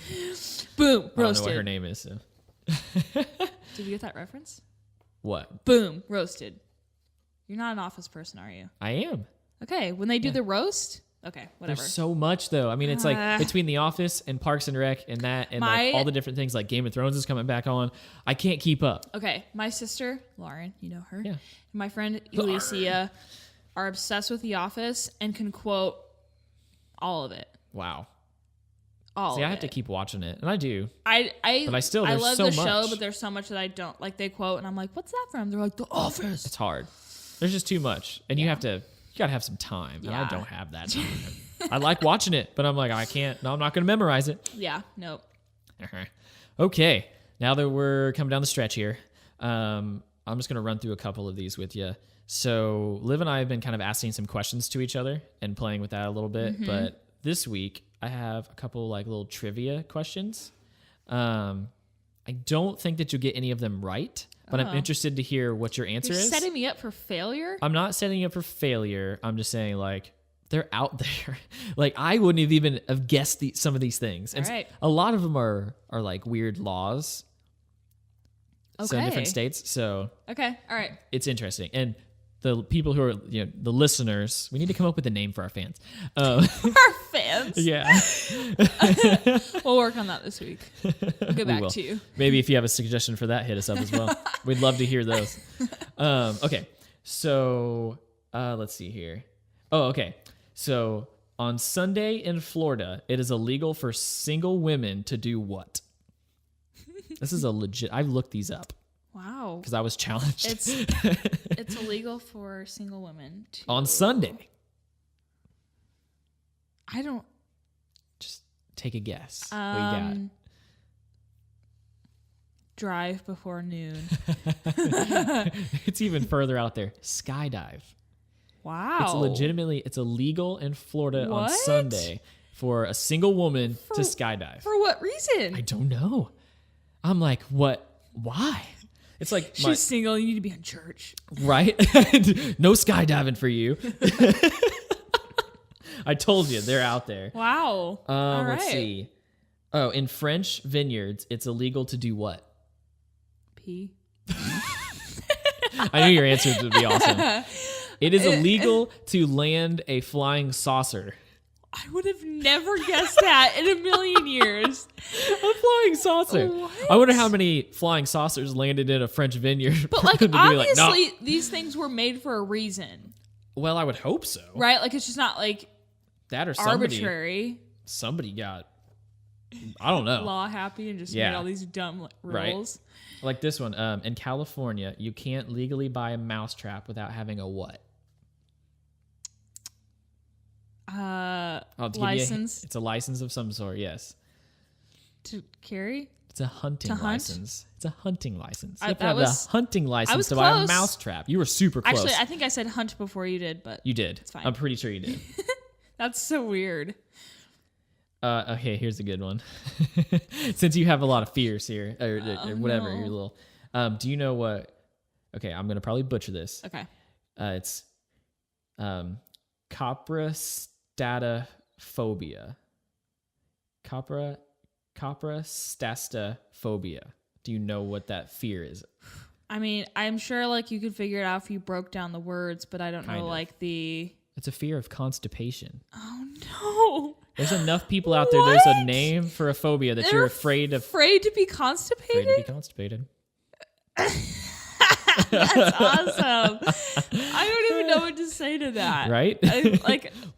I don't know Roasted. what her name is, so. Did you get that reference? What? Boom. Roasted. You're not an Office person, are you? I am. Okay. When they do the roast, okay, whatever. There's so much, though. I mean, it's like between The Office and Parks and Rec and that and like all the different things, like Game of Thrones is coming back on. I can't keep up. Okay. My sister, Lauren, you know her. Yeah. And my friend, Alicia, are obsessed with The Office and can quote all of it. Wow. All See, of I have to it. keep watching it, and I do. But I there's love so the show, much. but there's so much that I don't like. They quote, and I'm like, "What's that from?" They're like, "The Office." It's hard. There's just too much, and you gotta have some time, and I Yeah. don't have that time. I like watching it, but I'm like, I can't. No, I'm not gonna memorize it. Yeah, nope. Okay, now that we're coming down the stretch here, I'm just gonna run through a couple of these with you. So Liv and I have been kind of asking some questions to each other and playing with that a little bit, Mm-hmm. but this week I have a couple like little trivia questions. I don't think that you'll get any of them right, but I'm interested to hear what your answer You're is. setting me up for failure. I'm not setting you up for failure. I'm just saying, like, they're out there. Like, I wouldn't have even have guessed some of these things. And All right. a lot of them are like weird laws. So in Okay. different states. So Okay, all right. it's interesting. And the people who are, the listeners, we need to come up with a name for our fans. Our fans. Yeah. We'll work on that this week. I'll get back will. to you. Maybe if you have a suggestion for that, hit us up as well. We'd love to hear those. Okay. So let's see here. Oh, okay. So on Sunday in Florida, it is illegal for single women to do what? This is a legit. I looked these up Wow. because I was challenged. It's illegal for single women to On Sunday. I don't Just take a guess. What you got? drive before noon. It's even further out there. Skydive. Wow. It's illegal in Florida on What? Sunday for a single woman to skydive. For what reason? I don't know. I'm like, what? Why? It's like, She's single. You need to be in church. right? No skydiving for you. I told you, they're out there. Wow. All right. Let's see. Oh, in French vineyards, it's illegal to do what? Pee. I knew your answer would be awesome. It is illegal to land a flying saucer. I would have never guessed that in a million years. A flying saucer. What? I wonder how many flying saucers landed in a French vineyard. But like To be obviously "No." these things were made for a reason. Well, I would hope so. Right? Like it's just not like That or somebody arbitrary, got, I don't know. law happy and just Yeah. made all these dumb Right. rules. Like this one. In California, you can't legally buy a mousetrap without having a what? I'll give you License it's a license of some sort, yes. to carry. It's a hunting To hunt? license. It's a hunting license. You I- have to that have was- a hunting license was to buy a close. mousetrap. You were super close. Actually, I think I said hunt before you did, but you did. It's fine. I'm pretty sure you did. that's so weird. Okay, here's a good one. Since you have a lot of fears here, or whatever, no. you're a little. Do you know what? Okay, I'm gonna probably butcher this. Okay. It's coprostatophobia. Coprostastophobia. Do you know what that fear is? I mean, I'm sure like you could figure it out if you broke down the words, but I don't Kind know of. like the It's a fear of constipation. Oh no. There's enough people out there. There's a name for a phobia that you're afraid to be constipated. Afraid to be constipated. That's awesome. I don't even know what to say to that. Right?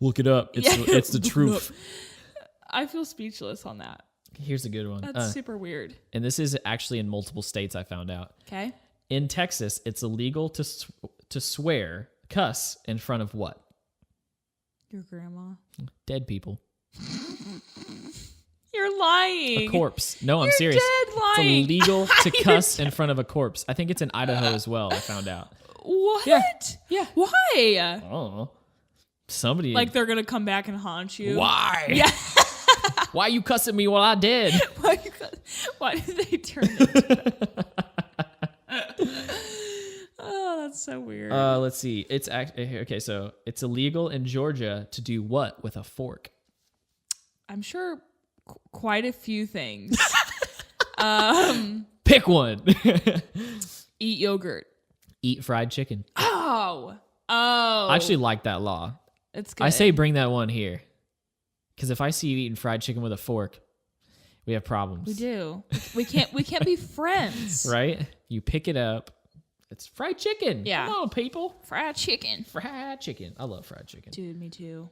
Look it up. It's the truth. I feel speechless on that. Here's a good one. That's super weird. And this is actually in multiple states, I found out. Okay. In Texas, it's illegal to cuss in front of what? Your grandma. Dead people. You're lying. A corpse. No, I'm serious. It's illegal to cuss in front of a corpse. I think it's in Idaho as well, I found out. What? Yeah. Why? I don't know. Somebody. Like they're going to come back and haunt you? Why? Yeah. Why you cussing me while I dead? Why did they turn it? Oh, that's so weird. Let's see. It's okay. So it's illegal in Georgia to do what with a fork? I'm sure quite a few things. Pick one. Eat yogurt. Eat fried chicken. Oh. I actually like that law. It's good. I say bring that one here. Because if I see you eating fried chicken with a fork, we have problems. We do. We can't be friends. Right? You pick it up. It's fried chicken. Yeah. Come on, people. Fried chicken. Fried chicken. I love fried chicken. Dude, me too.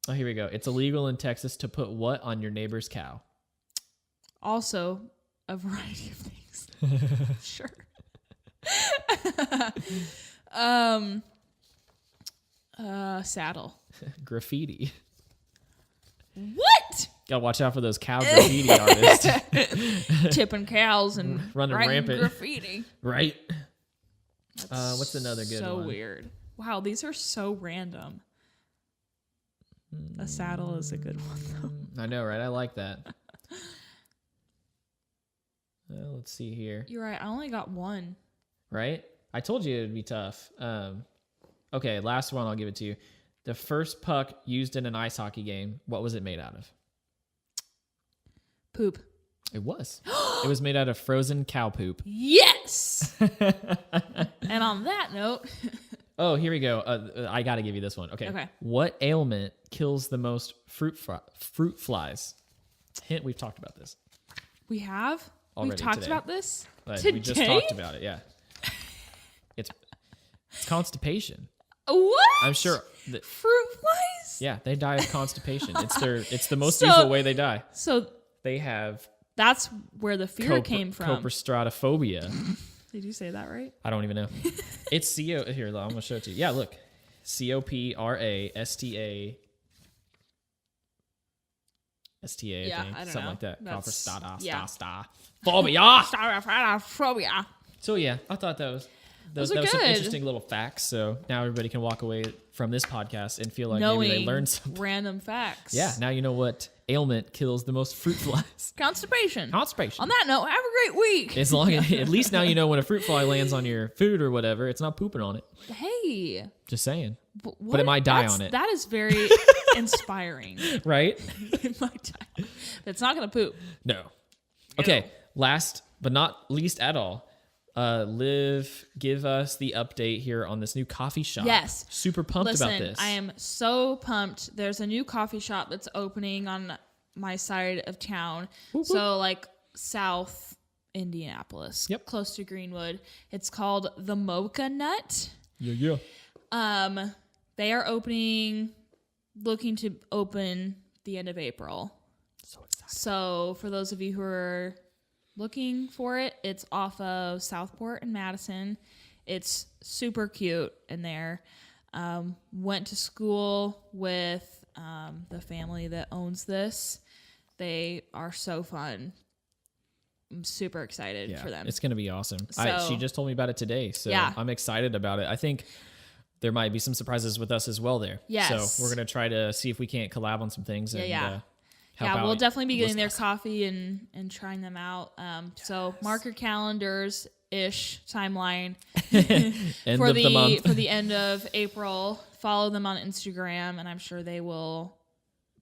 Oh, here we go. It's illegal in Texas to put what on your neighbor's cow? Also, a variety of things. Sure. Saddle. Graffiti. What? Gotta watch out for those cow graffiti artists. Tipping cows and running rampant. graffiti. Right? What's another good one? So weird. Wow, these are so random. A saddle is a good one, though. I know, right? I like that. Well, let's see here. You're right. I only got one. Right? I told you it would be tough. Okay, last one. I'll give it to you. The first puck used in an ice hockey game, what was it made out of? Poop. It was. It was made out of frozen cow poop. Yes! And on that note... Oh, here we go. I got to give you this one. Okay. What ailment kills the most fruit flies? Hint, we've talked about this. We have? We've talked about this? Today? We just talked about it, yeah. It's constipation. What? I'm sure. Fruit flies? Yeah, they die of constipation. It's the most usual way they die. So they have... That's where the fear came from. Coprstratophobia. Did you say that right? I don't even know. It's Here, I'm going to show it to you. Yeah, look. Coprasta. STA, yeah, I think. I don't Something know. like that. Phobia. So, yeah, I thought that was some interesting little facts. So now everybody can walk away from this podcast and feel like maybe they learned something. Random facts. Yeah, now you know what ailment kills the most fruit flies. Constipation. On that note, have a great week. As long as at least now you know when a fruit fly lands on your food or whatever, it's not pooping on it. Hey. Just saying. But it might die on it. That is very inspiring. Right? It might die. It's not going to poop. No. Okay, last but not least at all, Liv, give us the update here on this new coffee shop. Yes. Super pumped about this. I am so pumped. There's a new coffee shop that's opening on my side of town. Whoop, whoop. So like South Indianapolis. Yep. Close to Greenwood. It's called the Mocha Nut. Yeah. They are looking to open the end of April. So excited. So for those of you who are looking for it, it's off of Southport and Madison. It's super cute in there. Went to school with the family that owns this. They are so fun. I'm super excited for them. It's going to be awesome. So, she just told me about it today, so yeah. I'm excited about it. I think there might be some surprises with us as well there. Yes. So we're going to try to see if we can't collab on some things. Yeah. We'll definitely be getting their coffee and trying them out. So mark your calendars-ish timeline end of the month. For the end of April. Follow them on Instagram, and I'm sure they will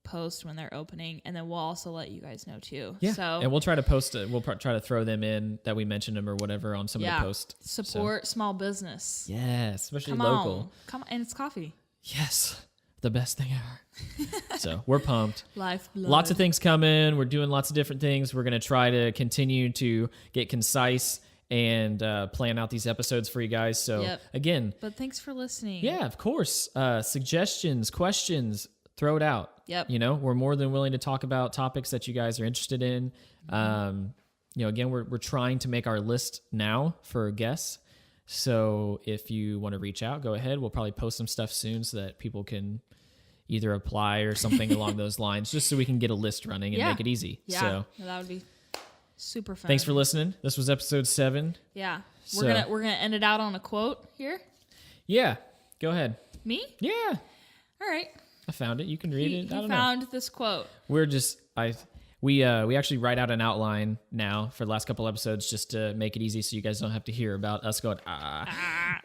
post when they're opening, and then we'll also let you guys know too. Yeah. So and we'll try to post it. We'll try to throw them in that we mentioned them or whatever on some of the posts. Support small business. Yeah, especially Come local. on. Come on, and it's coffee. yes, the best thing ever. So we're pumped. Lifeblood. Lots of things coming. We're doing lots of different things. We're going to try to continue to get concise and plan out these episodes for you guys. So again, but thanks for listening. Yeah, of course. Suggestions, questions, throw it out. Yep. You know, we're more than willing to talk about topics that you guys are interested in. You know, again, we're trying to make our list now for guests. So if you want to reach out, go ahead. We'll probably post some stuff soon so that people can either apply or something along those lines, just so we can get a list running and make it easy. Yeah, So that would be super fun. thanks for listening. This was episode 7. Yeah, So- we're gonna end it out on a quote here. Yeah, go ahead. Me? Yeah, All right. I found it. You can read it. I He don't found this quote. We're just we actually write out an outline now for the last couple episodes just to make it easy so you guys don't have to hear about us going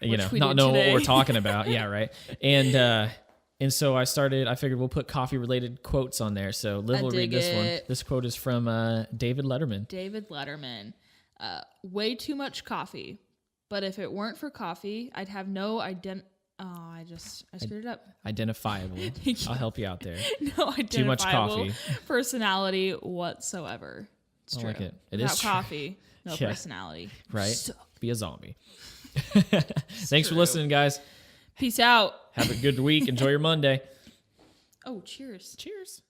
you know, we not did knowing today. what we're talking about. Yeah, right. And so I figured we'll put coffee related quotes on there. So Liv will read dig this one. it. This quote is from David Letterman. David Letterman. Way too much coffee, but if it weren't for coffee, I'd have no I screwed it up. Identifiable. I'll help you out there. No identifiable Too much coffee. personality whatsoever. It's I true. like it. It Without is true. coffee, no Yeah. personality. Right? So, Be a zombie. Thanks for true. listening, guys. peace out. Have a good week. Enjoy your Monday. Oh, cheers. Cheers.